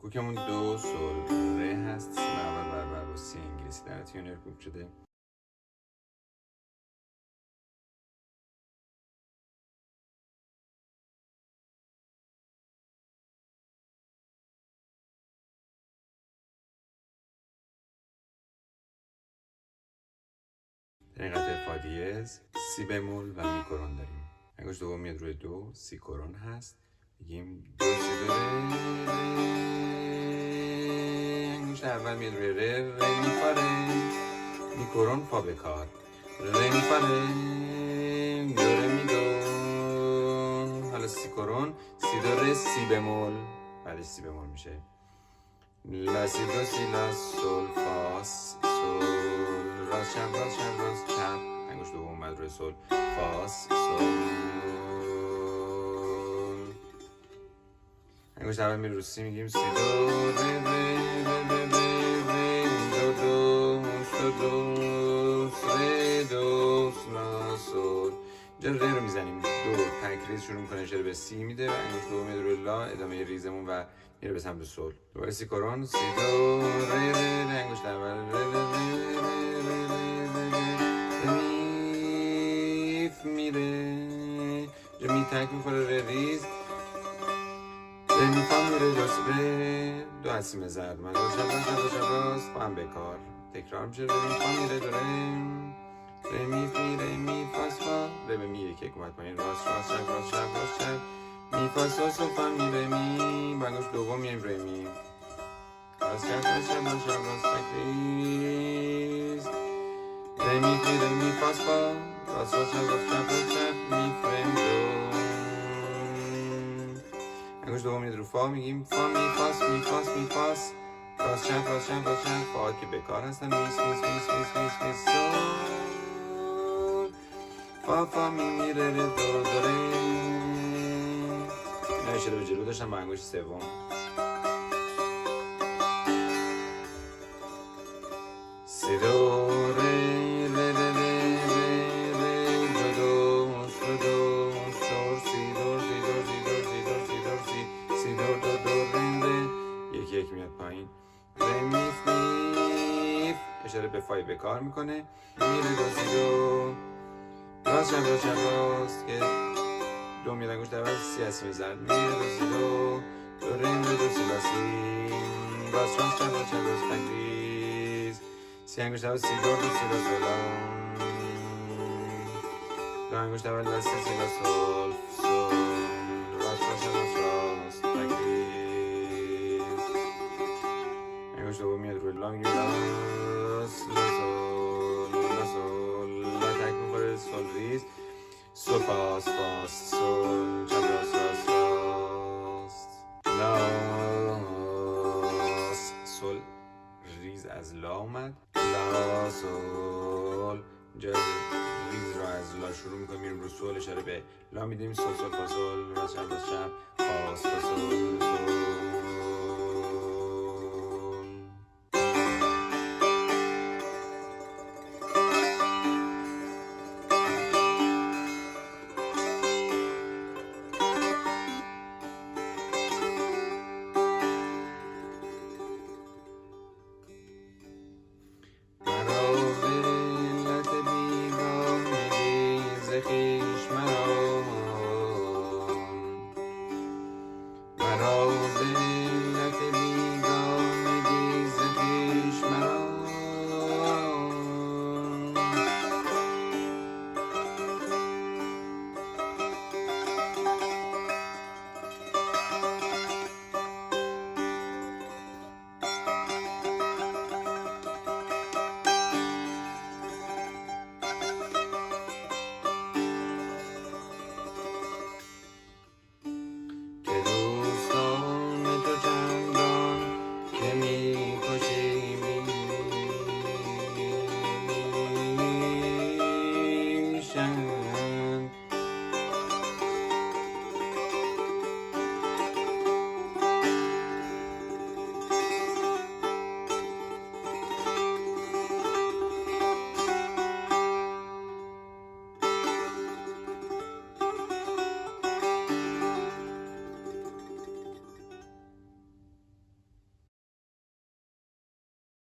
کوکمون دو سول ره هست. سی اول بر با سی انگلیسی در تیونر کوک شده. در قطعه فا دیز سی بمول و می کرون داریم. انگشت دوم میاد روی دو، سی کرون هست، میگیم دو سی دو ره. انگشت اول میاد روی ره، ره می فا ره، می کرون فا بکار، ره می فا ره، دو ره می دو. حالا سی کرون، سی دو ره، سی بمول، بعدش سی بمول میشه لا سی دو سی لا سول فا سول راست چپ راست چپ راست چپ. انگشت دوم اومد روی سول، فاس سول. انگشت اول میره رو سی، میگیم سی دو ره ره ره ره ره دو دو سو دو ره دو لا سول. اینجا ره رو میزنیم، دو تک ریز شروع میکنه اشاره به سی میده و انگشت دوم میره روی لا، ادامه ریزمون و میره به سمت سول. دوباره سی کرون، سی دو ره ره ره، انگشت اول ره ره ره میره اینجا می تک میخوره ره ریز، ره می فا میره ره دو هستیم زرد من دو شب راست با هم بکار تکرار میشه. ره می فا میره دو ره می فی ره می فا سفا ره به می یک اومد پایین، راست راست چپ راست چپ راست چپ می فا سو سو فا می ره می. با انگشت دوم میایم ره می راست چپ راست چپ راست چپ راست تکریز ره می فی ره می فا سفا راست راست چپ راست چپ راست چپ می فریم دو. انگشت دوم میاد رو فا، میگیم فا می فاس می فاس می فاس راست چپ راست چپ راست چپ. فا که بکار هستن، میس میس میس میس میس میس سول فا فا می می ره ره دو دو ره. اینا اشاره به جلو داشتم با انگشت سوم. سی دو ره ره ره ره ره دو دو سو دو سور سی دور سی دور سی دور سی دور سی دور سی دور دو دو ره ره. یکی یک میاد پایین، ره میف میف اشاره به فای به کار میکنه، میره دو سی دو راست چپ راست چپ راست که دو میاد انگشت اول سی هست میزد، میره دو سی دو دو ره دو سی لا سی راست راست چپ راست چپ راست تکریز سی انگشت اول سی دور دو سی لا سولا دو انگشت اول لا سی سی لا سول سول راست راست راست راست تکریز. انگشت دوم میاد روی لا، میگیم راست لا سول لا سول لا تک میخوره سول ریز سول فاس فاس سول چپ راست راست راست لاس سول ریز از لا اومد، لا سول. اینجا ریز رو از لا شروع میکنیم میریم رو سول، اشاره به لا میدیم سول سول فا سول راست چپ راست چپ فاس فا سول سول